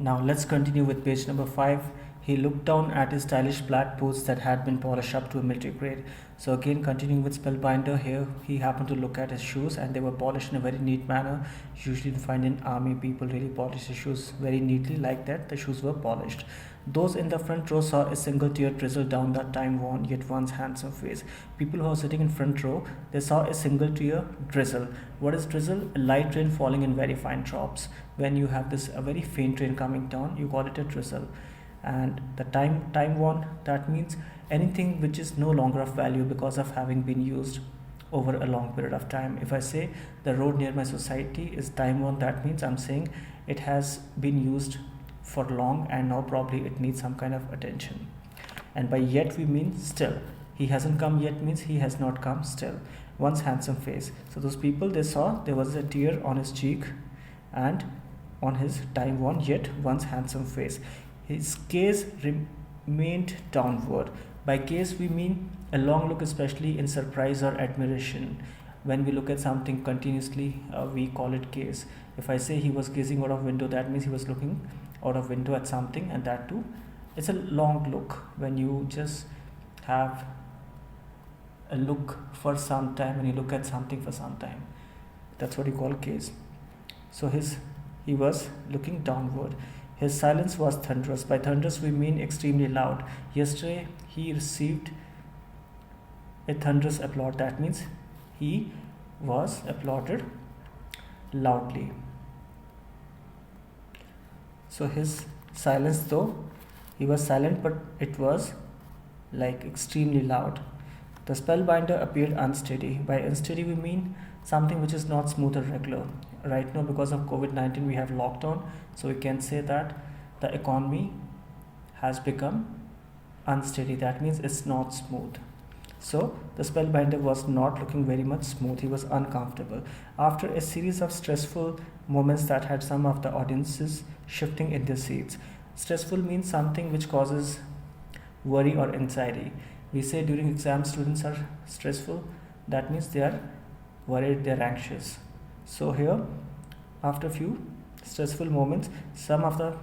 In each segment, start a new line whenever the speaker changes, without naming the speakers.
Now let's continue with page number 5. He looked down at his stylish black boots that had been polished up to a military grade. So again, continuing with Spellbinder, here he happened to look at his shoes and they were polished in a very neat manner. Usually you find in army people really polish their shoes very neatly like that. The shoes were polished. Those in the front row saw a single tear drizzle down the time-worn yet once handsome face. People who were sitting in front row, they saw a single tear drizzle. What is drizzle? A light rain falling in very fine drops. When you have this a very faint rain coming down, you call it a drizzle. And the time-worn, that means anything which is no longer of value because of having been used over a long period of time. If I say the road near my society is time-worn, that means I'm saying it has been used for long and now probably it needs some kind of attention. And by yet we mean still. He hasn't come yet means he has not come still. One's handsome face. So those people, they saw there was a tear on his cheek and on his time-worn yet once handsome face. His gaze remained downward. By gaze we mean a long look, especially in surprise or admiration. When we look at something continuously, we call it gaze. If I say he was gazing out of window, that means he was looking out of window at something, and that too, it's a long look. When you just have a look for some time, when you look at something for some time, that's what you call gaze. So he was looking downward. His silence was thunderous. By thunderous we mean extremely loud. Yesterday he received a thunderous applaud. That means he was applauded loudly. So his silence, though he was silent, but it was like extremely loud. The spellbinder appeared unsteady. By unsteady we mean something which is not smooth or regular. Right now, because of COVID-19, we have lockdown, so we can say that the economy has become unsteady. That means it's not smooth. So the spellbinder was not looking very much smooth. He was uncomfortable. After a series of stressful moments that had some of the audiences shifting in their seats. Stressful means something which causes worry or anxiety. We say during exams students are stressful. That means they are worried, they are anxious. So here, after a few stressful moments, some of the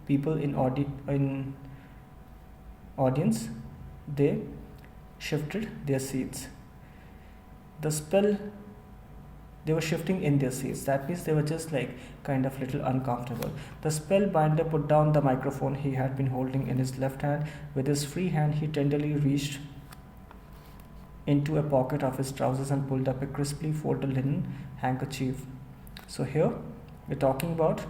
people in audience, they shifted their seats. The spell, they were shifting in their seats. That means they were just like kind of little uncomfortable. The spellbinder put down the microphone he had been holding in his left hand. With his free hand, he tenderly reached into a pocket of his trousers and pulled up a crisply folded linen handkerchief. So here we're talking about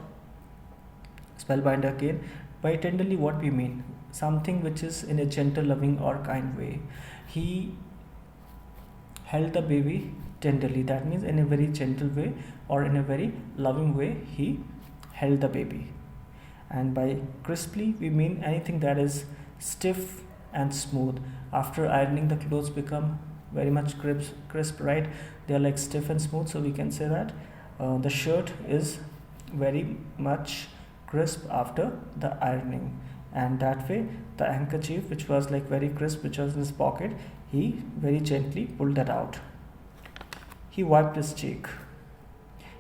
spellbinder again. By tenderly, what we mean? Something which is in a gentle, loving or kind way. He held the baby tenderly. That means in a very gentle way or in a very loving way he held the baby. And by crisply we mean anything that is stiff and smooth. After ironing, the clothes become very much crisp, right? They are like stiff and smooth, so we can say that the shirt is very much crisp after the ironing. And that way the handkerchief, which was like very crisp, which was in his pocket, he very gently pulled that out. He wiped his cheek.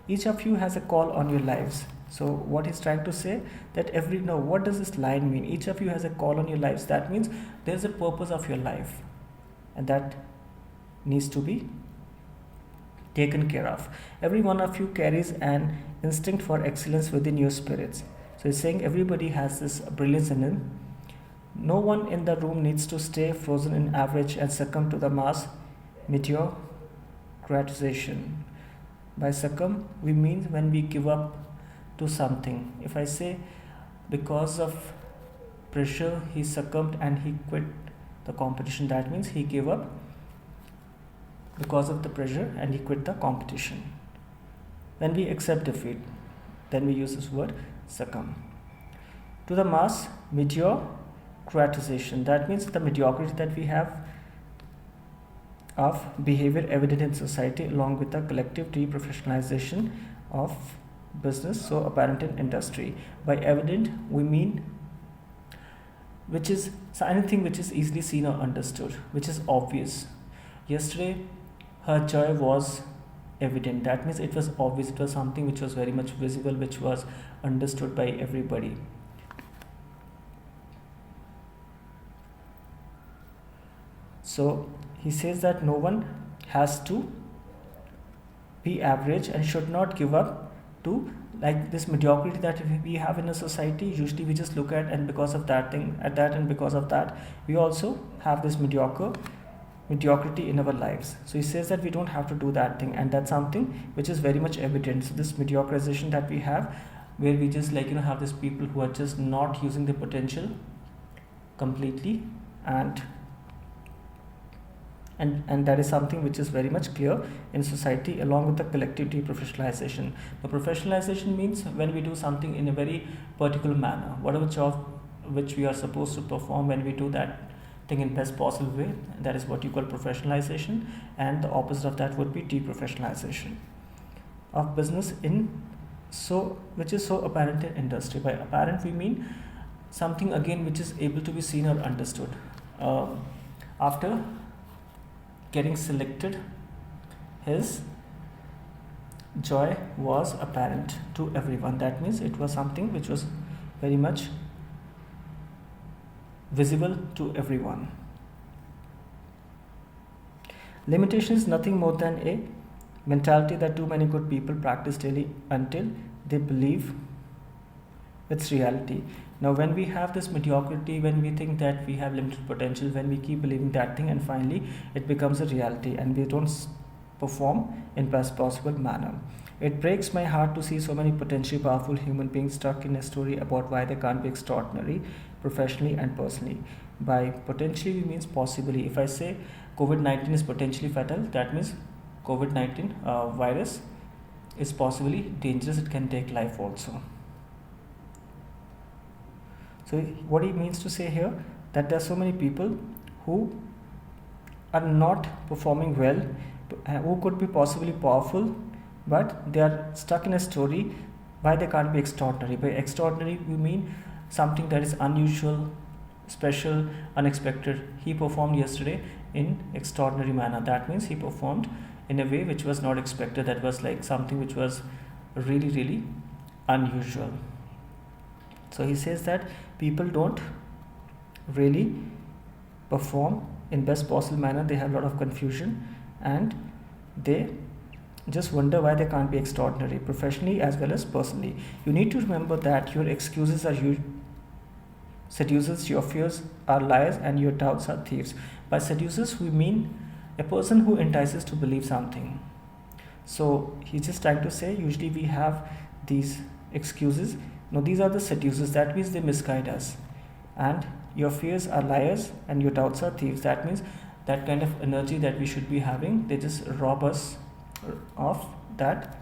Each of you has a call on your lives. So what he's trying to say, that what does this line mean? Each of you has a call on your lives. That means there's a purpose of your life, and that needs to be taken care of. Every one of you carries an instinct for excellence within your spirits. So he's saying everybody has this brilliance in him. No one in the room needs to stay frozen in average and succumb to the mass mediocrization. By succumb, we mean when we give up to something. If I say because of pressure he succumbed and he quit the competition, that means he gave up because of the pressure and he quit the competition. When we accept defeat, then we use this word succumb. To the mass mediocrization, that means the mediocrity that we have of behavior evident in society, along with the collective deprofessionalization of business, so apparent in industry. By evident we mean which is anything which is easily seen or understood, which is obvious. Yesterday her joy was evident. That means it was obvious, it was something which was very much visible, which was understood by everybody. So he says that no one has to be average and should not give up to like this mediocrity that we have in a society. Usually we just look at, and because of that thing at that, and because of that we also have this mediocrity in our lives. So he says that we don't have to do that thing, and that's something which is very much evident. So this mediocrization that we have, where we just have this people who are just not using their potential completely, and that is something which is very much clear in society, along with the collective deprofessionalization. The professionalization means when we do something in a very particular manner, whatever job which we are supposed to perform, when we do that thing in best possible way, that is what you call professionalization, and the opposite of that would be deprofessionalization of business which is so apparent in industry. By apparent we mean something again which is able to be seen or understood. After getting selected, his joy was apparent to everyone. That means it was something which was very much visible to everyone. Limitation is nothing more than a mentality that too many good people practice daily until they believe it's reality. Now when we have this mediocrity, when we think that we have limited potential, when we keep believing that thing, and finally it becomes a reality and we don't perform in best possible manner. It breaks my heart to see so many potentially powerful human beings stuck in a story about why they can't be extraordinary professionally and personally. By potentially we means possibly. If I say COVID-19 is potentially fatal, that means COVID-19 virus is possibly dangerous, it can take life also. So what he means to say here, that there are so many people who are not performing well, who could be possibly powerful, but they are stuck in a story why they can't be extraordinary. By extraordinary we mean something that is unusual, special, unexpected. He performed yesterday in extraordinary manner. That means he performed in a way which was not expected. That was like something which was really, really unusual. So he says that people don't really perform in best possible manner. They have a lot of confusion and they just wonder why they can't be extraordinary professionally as well as personally. You need to remember that your excuses are seducers, your fears are liars, and your doubts are thieves. By seducers we mean a person who entices to believe something. So he's just trying to say usually we have these excuses. No, these are the seducers. That means they misguide us. And your fears are liars and your doubts are thieves. That means that kind of energy that we should be having, they just rob us of that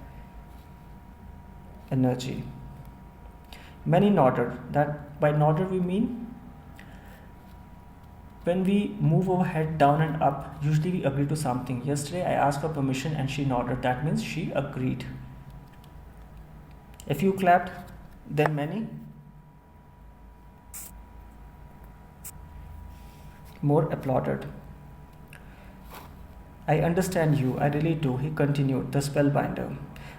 energy. Many nodded. That by nodded we mean when we move our head down and up, usually we agree to something. Yesterday I asked for permission and she nodded. That means she agreed. If you clapped, then many more applauded. I understand you, I really do, he continued, the spellbinder.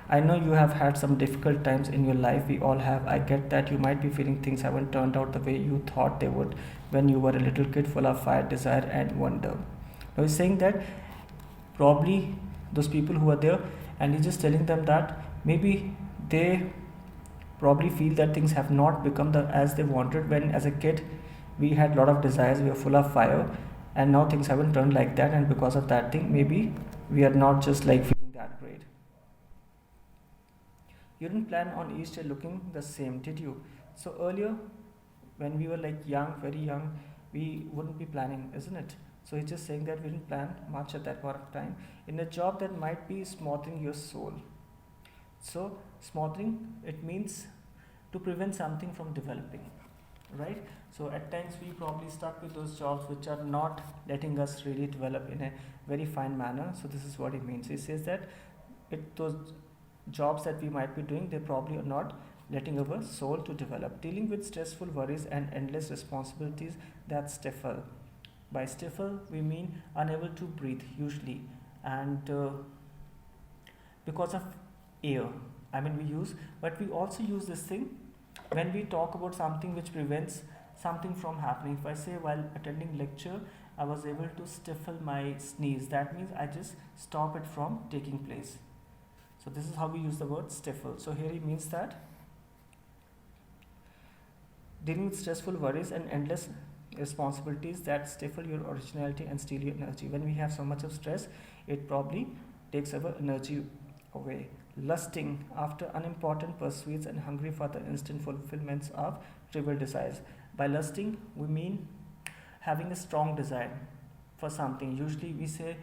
I know you have had some difficult times in your life, we all have. I get that you might be feeling things haven't turned out the way you thought they would when you were a little kid full of fire, desire, and wonder. Now he's saying that probably those people who are there, and he's just telling them that maybe they probably feel that things have not become as they wanted when as a kid we had a lot of desires, we were full of fire, and now things haven't turned like that, and because of that thing maybe we are not just like feeling that great. You didn't plan on Easter looking the same, did you? So earlier when we were like young, very young, we wouldn't be planning, isn't it? So he's just saying that we didn't plan much at that point of time in a job that might be smothering your soul. So smothering, it means to prevent something from developing, right? So at times we probably stuck with those jobs which are not letting us really develop in a very fine manner. So this is what he means. He says that those jobs that we might be doing, they probably are not letting our soul to develop. Dealing with stressful worries and endless responsibilities that stifle. By stifle we mean unable to breathe usually, and because of air. I mean, but we also use this thing when we talk about something which prevents something from happening. If I say while attending lecture I was able to stifle my sneeze, that means I just stop it from taking place. So this is how we use the word stifle. So here it means that dealing with stressful worries and endless responsibilities that stifle your originality and steal your energy. When we have so much of stress, it probably takes our energy away. Lusting after unimportant pursuits and hungry for the instant fulfillments of trivial desires. By lusting, we mean having a strong desire for something. Usually, we say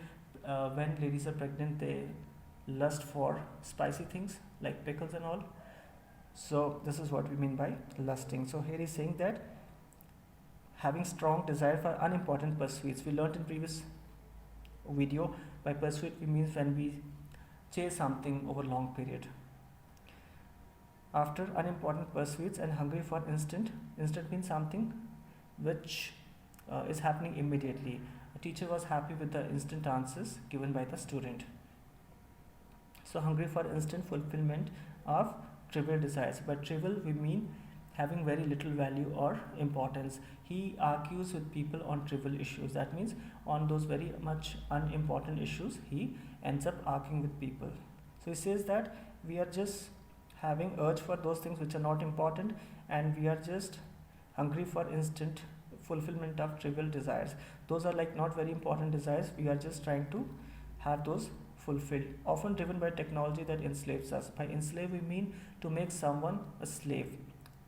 when ladies are pregnant, they lust for spicy things like pickles and all. So, this is what we mean by lusting. So, here he's saying that having strong desire for unimportant pursuits. We learned in previous video, by pursuit we means when we chase something over long period. After unimportant pursuits and hungry for instant means something which is happening immediately. A teacher was happy with the instant answers given by the student. So hungry for instant fulfillment of trivial desires. By trivial we mean having very little value or importance. He argues with people on trivial issues. That means on those very much unimportant issues he ends up arguing with people. So he says that we are just having urge for those things which are not important, and we are just hungry for instant fulfillment of trivial desires. Those are like not very important desires. We are just trying to have those fulfilled, often driven by technology that enslaves us. By enslave we mean to make someone a slave.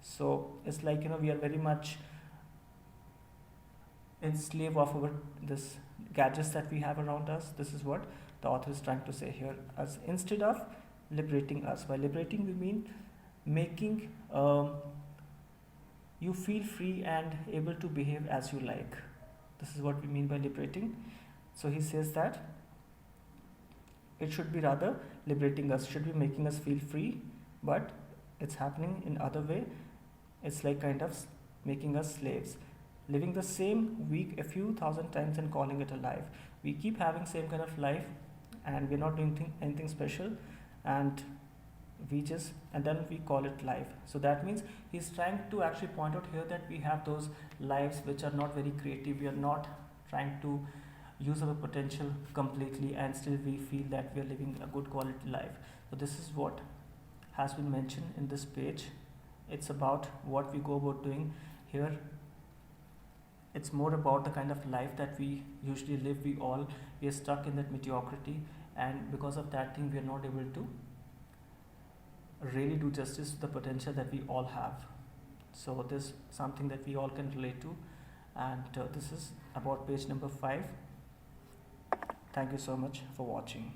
So it's like we are very much enslaved of our this gadgets that we have around us. This is what the author is trying to say here, as instead of liberating us. By liberating we mean making you feel free and able to behave as you like. This is what we mean by liberating. So he says that it should be rather liberating us, should be making us feel free, but it's happening in other way. It's like kind of making us slaves, living the same week a few thousand times and calling it a life. We keep having same kind of life and we're not doing anything special, and then we call it life. So that means he's trying to actually point out here that we have those lives which are not very creative. We are not trying to use our potential completely, and still we feel that we are living a good quality life. So this is what has been mentioned in this page. It's about what we go about doing here. It's more about the kind of life that we usually live. We are stuck in that mediocrity, and because of that thing we are not able to really do justice to the potential that we all have. So this is something that we all can relate to, and this is about page number 5. Thank you so much for watching.